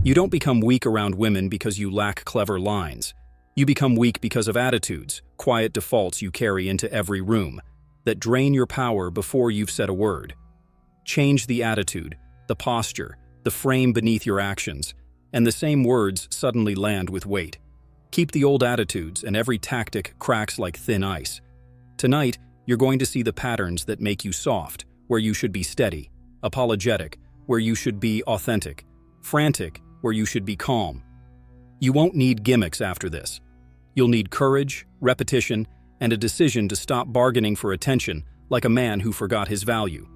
You don't become weak around women because you lack clever lines. You become weak because of attitudes, quiet defaults you carry into every room, that drain your power before you've said a word. Change the attitude, the posture, the frame beneath your actions, and the same words suddenly land with weight. Keep the old attitudes and every tactic cracks like thin ice. Tonight, you're going to see the patterns that make you soft, where you should be steady, apologetic, where you should be authentic, frantic, where you should be calm. You won't need gimmicks after this. You'll need courage, repetition, and a decision to stop bargaining for attention like a man who forgot his value.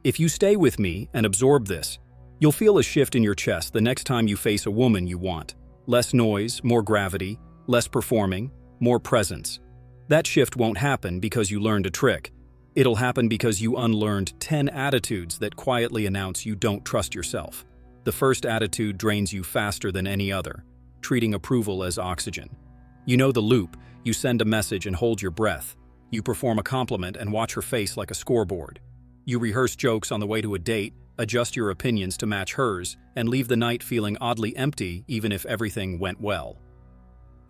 If you stay with me and absorb this, you'll feel a shift in your chest the next time you face a woman you want. Less noise, more gravity, less performing, more presence. That shift won't happen because you learned a trick. It'll happen because you unlearned 10 attitudes that quietly announce you don't trust yourself. The first attitude drains you faster than any other, treating approval as oxygen. You know the loop. You send a message and hold your breath. You perform a compliment and watch her face like a scoreboard. You rehearse jokes on the way to a date, adjust your opinions to match hers, and leave the night feeling oddly empty even if everything went well.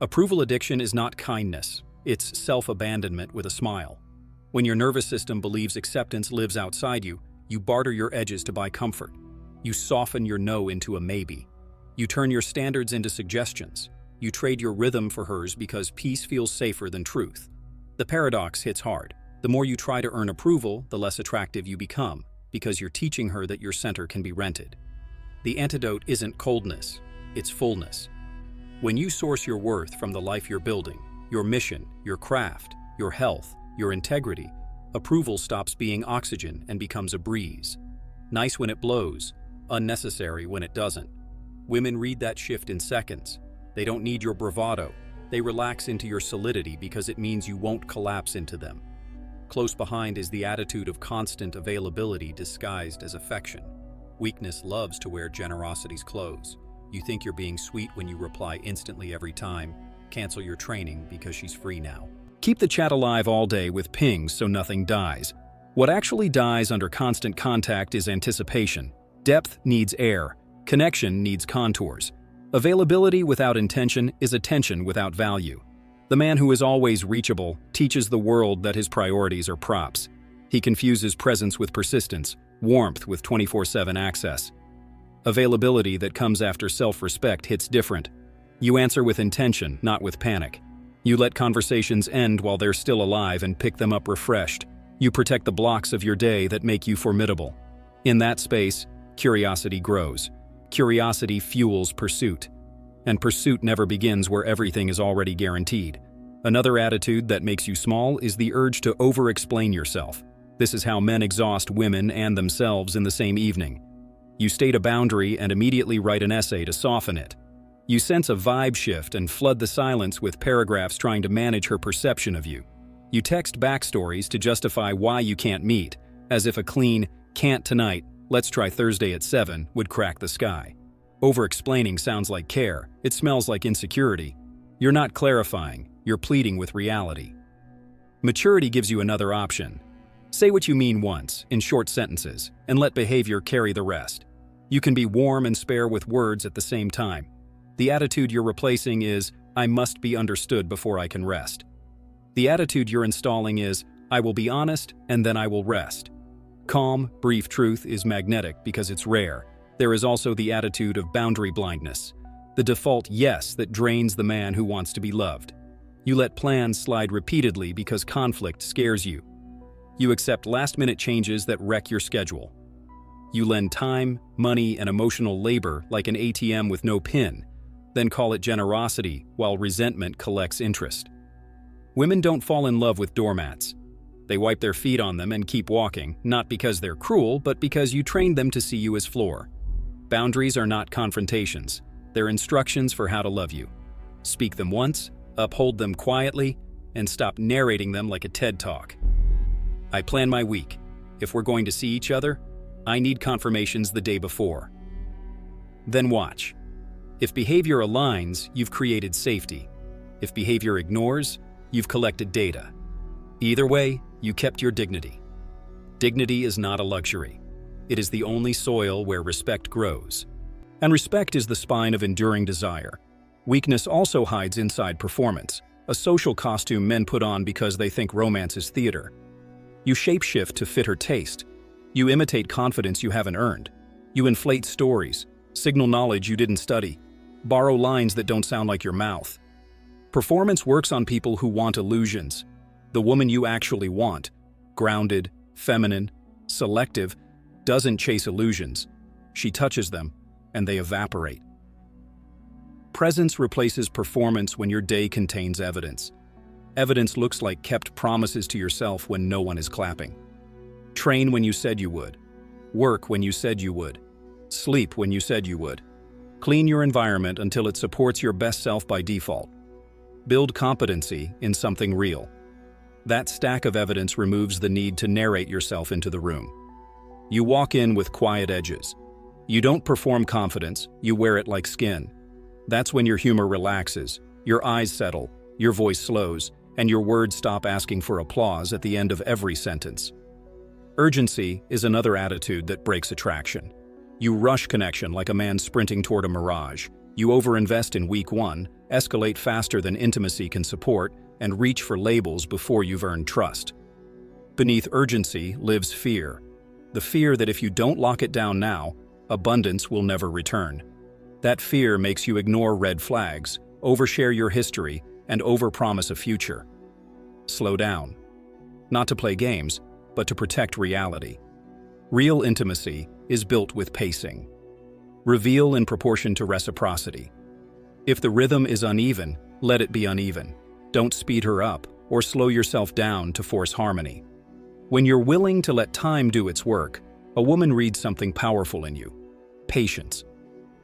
Approval addiction is not kindness. It's self-abandonment with a smile. When your nervous system believes acceptance lives outside you, you barter your edges to buy comfort. You soften your no into a maybe. You turn your standards into suggestions. You trade your rhythm for hers because peace feels safer than truth. The paradox hits hard. The more you try to earn approval, the less attractive you become, because you're teaching her that your center can be rented. The antidote isn't coldness, it's fullness. When you source your worth from the life you're building, your mission, your craft, your health, your integrity, approval stops being oxygen and becomes a breeze. Nice when it blows, unnecessary when it doesn't. Women read that shift in seconds. They don't need your bravado. They relax into your solidity because it means you won't collapse into them. Close behind is the attitude of constant availability disguised as affection. Weakness loves to wear generosity's clothes. You think you're being sweet when you reply instantly every time. Cancel your training because she's free now. Keep the chat alive all day with pings so nothing dies. What actually dies under constant contact is anticipation. Depth needs air. Connection needs contours. Availability without intention is attention without value. The man who is always reachable teaches the world that his priorities are props. He confuses presence with persistence, warmth with 24/7 access. Availability that comes after self-respect hits different. You answer with intention, not with panic. You let conversations end while they're still alive and pick them up refreshed. You protect the blocks of your day that make you formidable. In that space, curiosity grows. Curiosity fuels pursuit. And pursuit never begins where everything is already guaranteed. Another attitude that makes you small is the urge to over-explain yourself. This is how men exhaust women and themselves in the same evening. You state a boundary and immediately write an essay to soften it. You sense a vibe shift and flood the silence with paragraphs trying to manage her perception of you. You text backstories to justify why you can't meet, as if a clean, "can't tonight, let's try Thursday at 7 would crack the sky. Over-explaining sounds like care, it smells like insecurity. You're not clarifying, you're pleading with reality. Maturity gives you another option. Say what you mean once, in short sentences, and let behavior carry the rest. You can be warm and spare with words at the same time. The attitude you're replacing is, "I must be understood before I can rest." The attitude you're installing is, "I will be honest, and then I will rest." Calm, brief truth is magnetic because it's rare. There is also the attitude of boundary blindness, the default yes that drains the man who wants to be loved. You let plans slide repeatedly because conflict scares you. You accept last-minute changes that wreck your schedule. You lend time, money, and emotional labor like an ATM with no PIN, then call it generosity while resentment collects interest. Women don't fall in love with doormats. They wipe their feet on them and keep walking, not because they're cruel, but because you trained them to see you as floor. Boundaries are not confrontations. They're instructions for how to love you. Speak them once, uphold them quietly, and stop narrating them like a TED Talk. I plan my week. If we're going to see each other, I need confirmations the day before. Then watch. If behavior aligns, you've created safety. If behavior ignores, you've collected data. Either way, you kept your dignity. Dignity is not a luxury. It is the only soil where respect grows. And respect is the spine of enduring desire. Weakness also hides inside performance, a social costume men put on because they think romance is theater. You shapeshift to fit her taste. You imitate confidence you haven't earned. You inflate stories, signal knowledge you didn't study, borrow lines that don't sound like your mouth. Performance works on people who want illusions. The woman you actually want, grounded, feminine, selective, doesn't chase illusions. She touches them, and they evaporate. Presence replaces performance when your day contains evidence. Evidence looks like kept promises to yourself when no one is clapping. Train when you said you would. Work when you said you would. Sleep when you said you would. Clean your environment until it supports your best self by default. Build competency in something real. That stack of evidence removes the need to narrate yourself into the room. You walk in with quiet edges. You don't perform confidence, you wear it like skin. That's when your humor relaxes, your eyes settle, your voice slows, and your words stop asking for applause at the end of every sentence. Urgency is another attitude that breaks attraction. You rush connection like a man sprinting toward a mirage. You overinvest in week one, escalate faster than intimacy can support, and reach for labels before you've earned trust. Beneath urgency lives fear. The fear that if you don't lock it down now, abundance will never return. That fear makes you ignore red flags, overshare your history, and overpromise a future. Slow down. Not to play games, but to protect reality. Real intimacy is built with pacing. Reveal in proportion to reciprocity. If the rhythm is uneven, let it be uneven. Don't speed her up or slow yourself down to force harmony. When you're willing to let time do its work, a woman reads something powerful in you. Patience.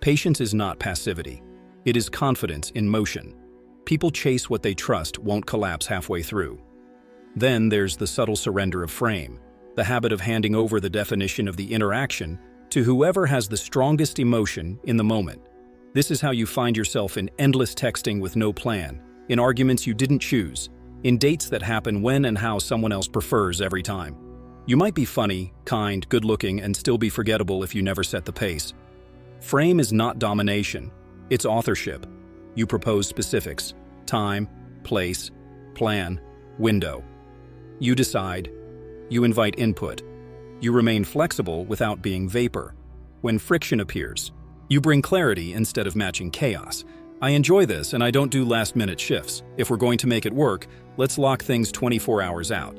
Patience is not passivity. It is confidence in motion. People chase what they trust won't collapse halfway through. Then there's the subtle surrender of frame, the habit of handing over the definition of the interaction to whoever has the strongest emotion in the moment. This is how you find yourself in endless texting with no plan, in arguments you didn't choose, in dates that happen when and how someone else prefers every time. You might be funny, kind, good-looking, and still be forgettable if you never set the pace. Frame is not domination, it's authorship. You propose specifics: time, place, plan, window. You decide. You invite input. You remain flexible without being vapor. When friction appears, you bring clarity instead of matching chaos. I enjoy this, and I don't do last-minute shifts. If we're going to make it work, let's lock things 24 hours out.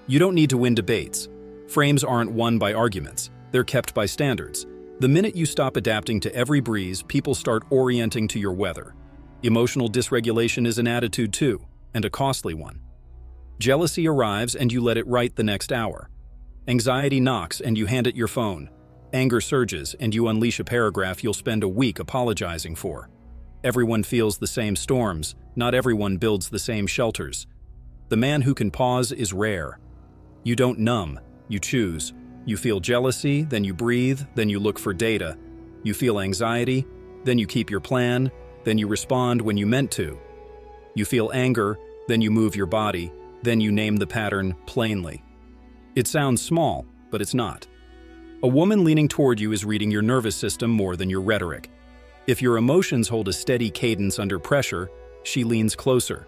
You don't need to win debates. Frames aren't won by arguments. They're kept by standards. The minute you stop adapting to every breeze, people start orienting to your weather. Emotional dysregulation is an attitude too, and a costly one. Jealousy arrives and you let it right the next hour. Anxiety knocks and you hand it your phone. Anger surges and you unleash a paragraph you'll spend a week apologizing for. Everyone feels the same storms, not everyone builds the same shelters. The man who can pause is rare. You don't numb, you choose. You feel jealousy, then you breathe, then you look for data. You feel anxiety, then you keep your plan, then you respond when you meant to. You feel anger, then you move your body, then you name the pattern plainly. It sounds small, but it's not. A woman leaning toward you is reading your nervous system more than your rhetoric. If your emotions hold a steady cadence under pressure, she leans closer.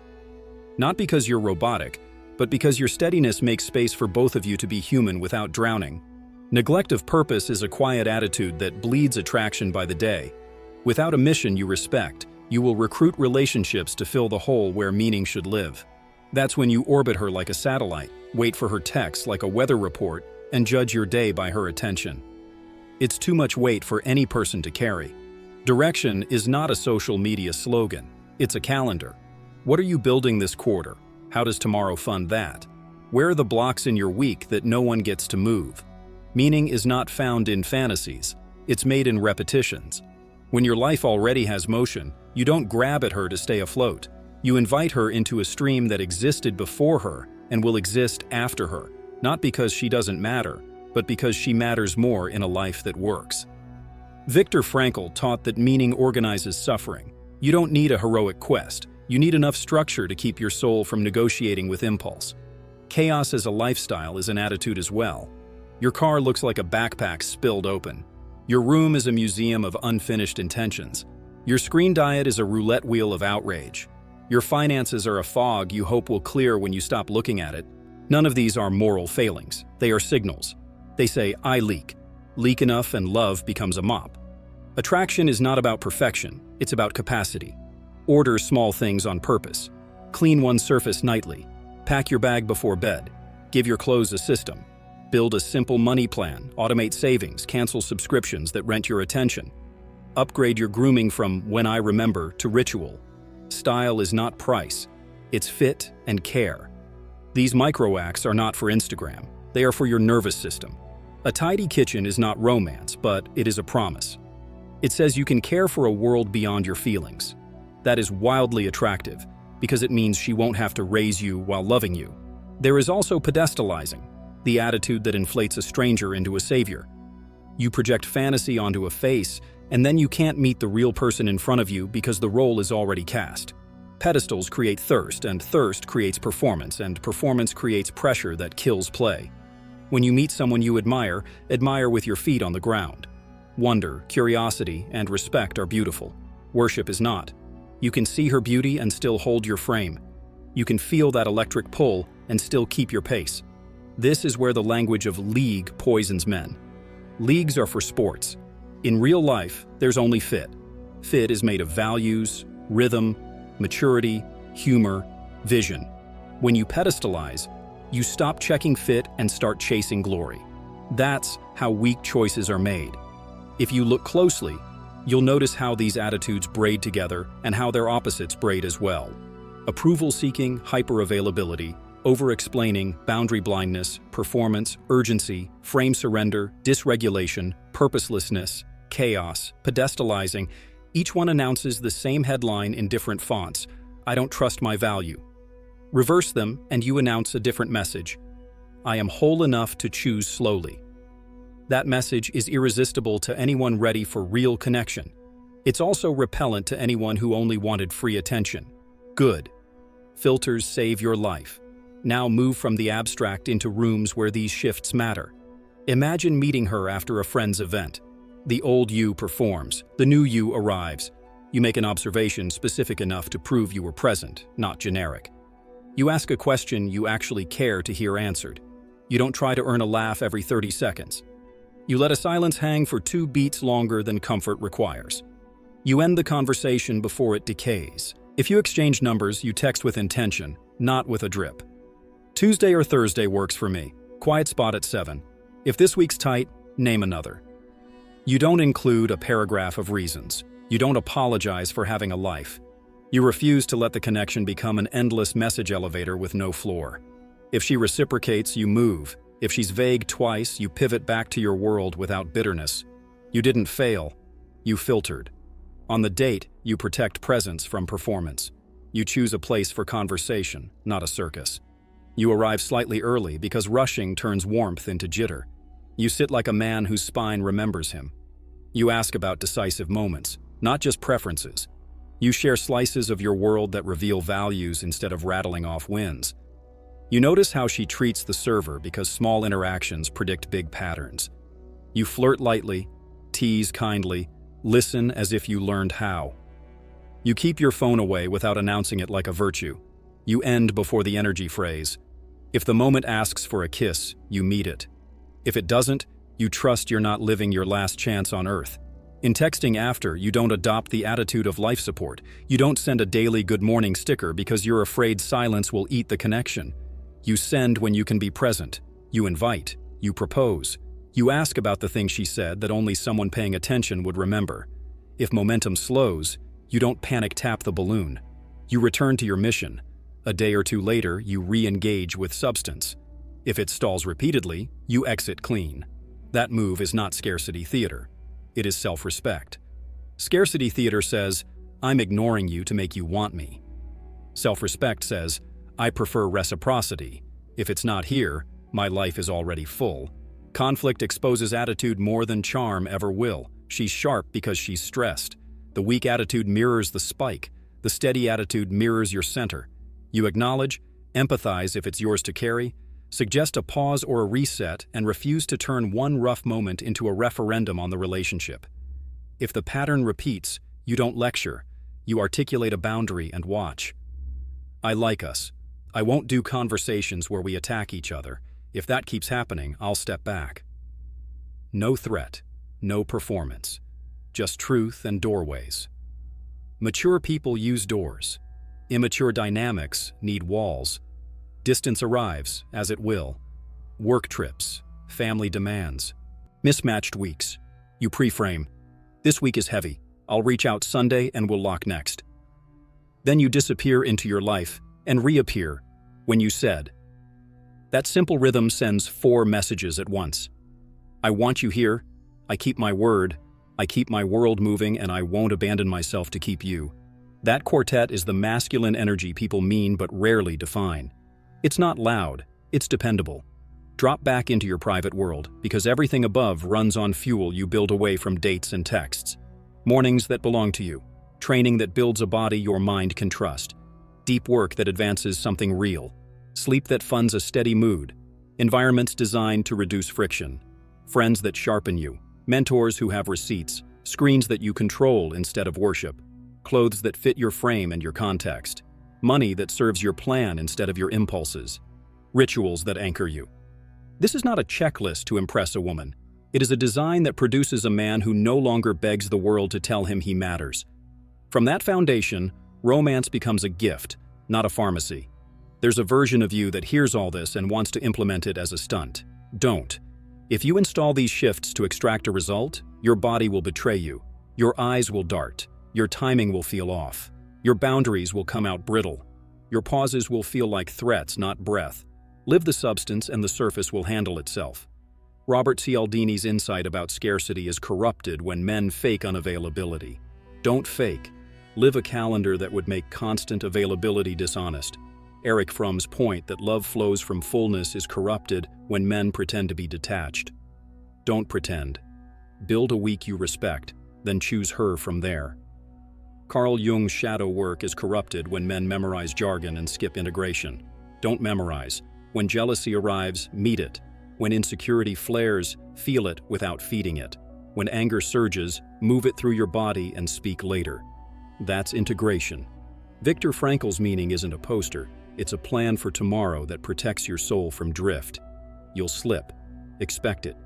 Not because you're robotic, but because your steadiness makes space for both of you to be human without drowning. Neglect of purpose is a quiet attitude that bleeds attraction by the day. Without a mission you respect, you will recruit relationships to fill the hole where meaning should live. That's when you orbit her like a satellite, wait for her text like a weather report, and judge your day by her attention. It's too much weight for any person to carry. Direction is not a social media slogan, it's a calendar. What are you building this quarter? How does tomorrow fund that? Where are the blocks in your week that no one gets to move? Meaning is not found in fantasies, it's made in repetitions. When your life already has motion, you don't grab at her to stay afloat. You invite her into a stream that existed before her and will exist after her, not because she doesn't matter, but because she matters more in a life that works. Viktor Frankl taught that meaning organizes suffering. You don't need a heroic quest. You need enough structure to keep your soul from negotiating with impulse. Chaos as a lifestyle is an attitude as well. Your car looks like a backpack spilled open. Your room is a museum of unfinished intentions. Your screen diet is a roulette wheel of outrage. Your finances are a fog you hope will clear when you stop looking at it. None of these are moral failings. They are signals. They say, I leak. Leak enough and love becomes a mop. Attraction is not about perfection, it's about capacity. Order small things on purpose. Clean one surface nightly. Pack your bag before bed. Give your clothes a system. Build a simple money plan, automate savings, cancel subscriptions that rent your attention. Upgrade your grooming from when I remember to ritual. Style is not price, it's fit and care. These micro acts are not for Instagram, they are for your nervous system. A tidy kitchen is not romance, but it is a promise. It says you can care for a world beyond your feelings. That is wildly attractive, because it means she won't have to raise you while loving you. There is also pedestalizing, the attitude that inflates a stranger into a savior. You project fantasy onto a face, and then you can't meet the real person in front of you because the role is already cast. Pedestals create thirst, and thirst creates performance, and performance creates pressure that kills play. When you meet someone you admire, admire with your feet on the ground. Wonder, curiosity, and respect are beautiful. Worship is not. You can see her beauty and still hold your frame. You can feel that electric pull and still keep your pace. This is where the language of league poisons men. Leagues are for sports. In real life, there's only fit. Fit is made of values, rhythm, maturity, humor, vision. When you pedestalize, you stop checking fit and start chasing glory. That's how weak choices are made. If you look closely, you'll notice how these attitudes braid together and how their opposites braid as well. Approval-seeking, hyper-availability, over-explaining, boundary blindness, performance, urgency, frame surrender, dysregulation, purposelessness, chaos, pedestalizing, each one announces the same headline in different fonts, I don't trust my value. Reverse them and you announce a different message. I am whole enough to choose slowly. That message is irresistible to anyone ready for real connection. It's also repellent to anyone who only wanted free attention. Good. Filters save your life. Now move from the abstract into rooms where these shifts matter. Imagine meeting her after a friend's event. The old you performs, the new you arrives. You make an observation specific enough to prove you were present, not generic. You ask a question you actually care to hear answered. You don't try to earn a laugh every 30 seconds. You let a silence hang for 2 beats longer than comfort requires. You end the conversation before it decays. If you exchange numbers, you text with intention, not with a drip. Tuesday or Thursday works for me. Quiet spot at 7. If this week's tight, name another. You don't include a paragraph of reasons. You don't apologize for having a life. You refuse to let the connection become an endless message elevator with no floor. If she reciprocates, you move. If she's vague twice, you pivot back to your world without bitterness. You didn't fail. You filtered. On the date, you protect presence from performance. You choose a place for conversation, not a circus. You arrive slightly early because rushing turns warmth into jitter. You sit like a man whose spine remembers him. You ask about decisive moments, not just preferences. You share slices of your world that reveal values instead of rattling off wins. You notice how she treats the server because small interactions predict big patterns. You flirt lightly, tease kindly, listen as if you learned how. You keep your phone away without announcing it like a virtue. You end before the energy phrase. If the moment asks for a kiss, you meet it. If it doesn't, you trust you're not living your last chance on Earth. In texting after, you don't adopt the attitude of life support. You don't send a daily good morning sticker because you're afraid silence will eat the connection. You send when you can be present. You invite. You propose. You ask about the thing she said that only someone paying attention would remember. If momentum slows, you don't panic tap the balloon. You return to your mission. A day or two later, you re-engage with substance. If it stalls repeatedly, you exit clean. That move is not scarcity theater. It is self-respect. Scarcity theater says, I'm ignoring you to make you want me. Self-respect says, I prefer reciprocity. If it's not here, my life is already full. Conflict exposes attitude more than charm ever will. She's sharp because she's stressed. The weak attitude mirrors the spike. The steady attitude mirrors your center. You acknowledge, empathize if it's yours to carry, Suggest a pause or a reset and refuse to turn one rough moment into a referendum on the relationship. If the pattern repeats, you don't lecture. You articulate a boundary and watch. I like us. I won't do conversations where we attack each other. If that keeps happening, I'll step back. No threat, no performance. Just truth and doorways. Mature people use doors. Immature dynamics need walls. Distance arrives, as it will. Work trips, family demands. Mismatched weeks. You pre-frame. This week is heavy. I'll reach out Sunday and we'll lock next. Then you disappear into your life and reappear when you said. That simple rhythm sends 4 messages at once. I want you here. I keep my word. I keep my world moving, and I won't abandon myself to keep you. That quartet is the masculine energy people mean but rarely define. It's not loud, it's dependable. Drop back into your private world, because everything above runs on fuel you build away from dates and texts. Mornings that belong to you. Training that builds a body your mind can trust. Deep work that advances something real. Sleep that funds a steady mood. Environments designed to reduce friction. Friends that sharpen you. Mentors who have receipts. Screens that you control instead of worship. Clothes that fit your frame and your context. Money that serves your plan instead of your impulses. Rituals that anchor you. This is not a checklist to impress a woman. It is a design that produces a man who no longer begs the world to tell him he matters. From that foundation, romance becomes a gift, not a pharmacy. There's a version of you that hears all this and wants to implement it as a stunt. Don't. If you install these shifts to extract a result, your body will betray you. Your eyes will dart. Your timing will feel off. Your boundaries will come out brittle. Your pauses will feel like threats, not breath. Live the substance and the surface will handle itself. Robert Cialdini's insight about scarcity is corrupted when men fake unavailability. Don't fake. Live a calendar that would make constant availability dishonest. Erich Fromm's point that love flows from fullness is corrupted when men pretend to be detached. Don't pretend. Build a week you respect, then choose her from there. Carl Jung's shadow work is corrupted when men memorize jargon and skip integration. Don't memorize. When jealousy arrives, meet it. When insecurity flares, feel it without feeding it. When anger surges, move it through your body and speak later. That's integration. Viktor Frankl's meaning isn't a poster. It's a plan for tomorrow that protects your soul from drift. You'll slip. Expect it.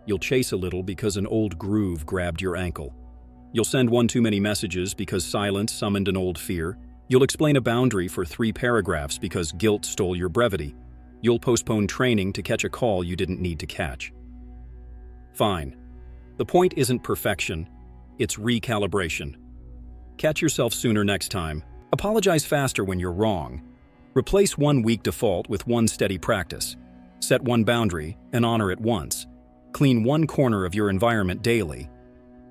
You'll chase a little because an old groove grabbed your ankle. You'll send one too many messages because silence summoned an old fear. You'll explain a boundary for 3 paragraphs because guilt stole your brevity. You'll postpone training to catch a call you didn't need to catch. Fine. The point isn't perfection, it's recalibration. Catch yourself sooner next time. Apologize faster when you're wrong. Replace one weak default with one steady practice. Set one boundary and honor it once. Clean one corner of your environment daily.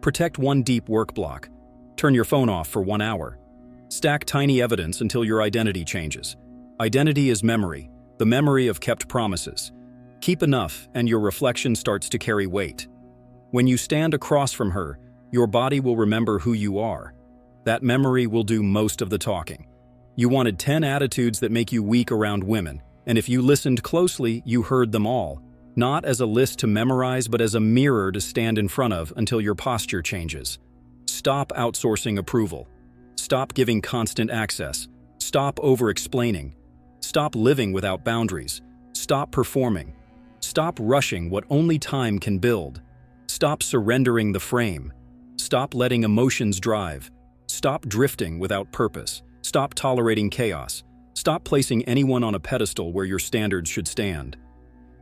Protect one deep work block. Turn your phone off for 1 hour. Stack tiny evidence until your identity changes. Identity is memory, the memory of kept promises. Keep enough and your reflection starts to carry weight. When you stand across from her, your body will remember who you are. That memory will do most of the talking. You wanted 10 attitudes that make you weak around women, and if you listened closely, you heard them all. Not as a list to memorize, but as a mirror to stand in front of until your posture changes. Stop outsourcing approval. Stop giving constant access. Stop over-explaining. Stop living without boundaries. Stop performing. Stop rushing what only time can build. Stop surrendering the frame. Stop letting emotions drive. Stop drifting without purpose. Stop tolerating chaos. Stop placing anyone on a pedestal where your standards should stand.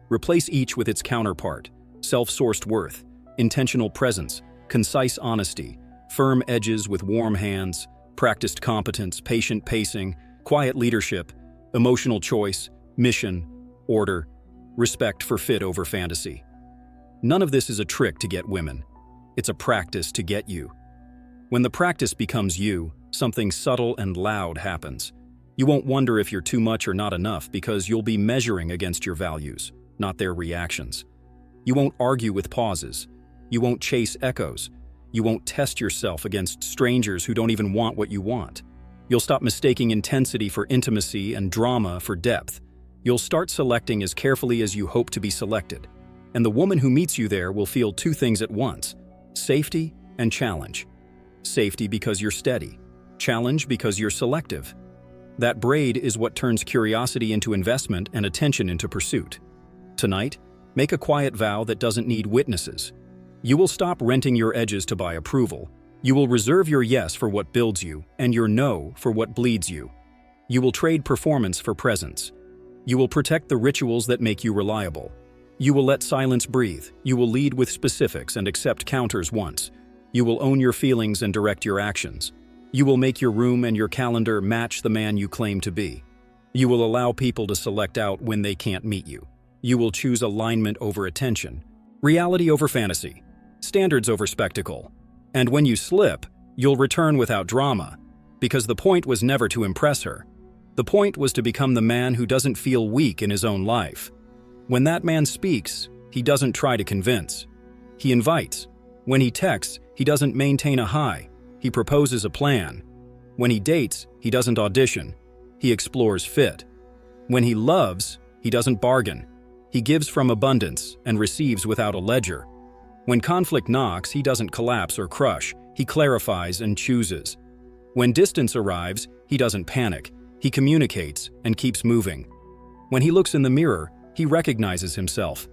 Replace each with its counterpart: self-sourced worth, intentional presence, concise honesty, firm edges with warm hands, practiced competence, patient pacing, quiet leadership, emotional choice, mission, order, respect for fit over fantasy. None of this is a trick to get women. It's a practice to get you. When the practice becomes you, something subtle and loud happens. You won't wonder if you're too much or not enough because you'll be measuring against your values, not their reactions. You won't argue with pauses. You won't chase echoes. You won't test yourself against strangers who don't even want what you want. You'll stop mistaking intensity for intimacy and drama for depth. You'll start selecting as carefully as you hope to be selected. And the woman who meets you there will feel two things at once: safety and challenge. Safety because you're steady. Challenge because you're selective. That braid is what turns curiosity into investment and attention into pursuit. Tonight, make a quiet vow that doesn't need witnesses. You will stop renting your edges to buy approval. You will reserve your yes for what builds you and your no for what bleeds you. You will trade performance for presence. You will protect the rituals that make you reliable. You will let silence breathe. You will lead with specifics and accept counters once. You will own your feelings and direct your actions. You will make your room and your calendar match the man you claim to be. You will allow people to select out when they can't meet you. You will choose alignment over attention, reality over fantasy, standards over spectacle. And when you slip, you'll return without drama, because the point was never to impress her. The point was to become the man who doesn't feel weak in his own life. When that man speaks, he doesn't try to convince. He invites. When he texts, he doesn't maintain a high. He proposes a plan. When he dates, he doesn't audition. He explores fit. When he loves, he doesn't bargain. He gives from abundance and receives without a ledger. When conflict knocks, he doesn't collapse or crush. He clarifies and chooses. When distance arrives, he doesn't panic. He communicates and keeps moving. When he looks in the mirror, he recognizes himself.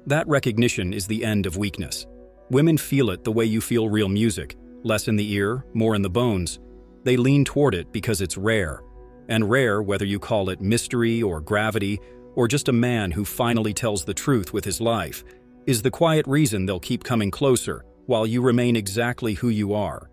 That recognition is the end of weakness. Women feel it the way you feel real music, less in the ear, more in the bones. They lean toward it because it's rare. And rare, whether you call it mystery or gravity, or just a man who finally tells the truth with his life, is the quiet reason they'll keep coming closer while you remain exactly who you are.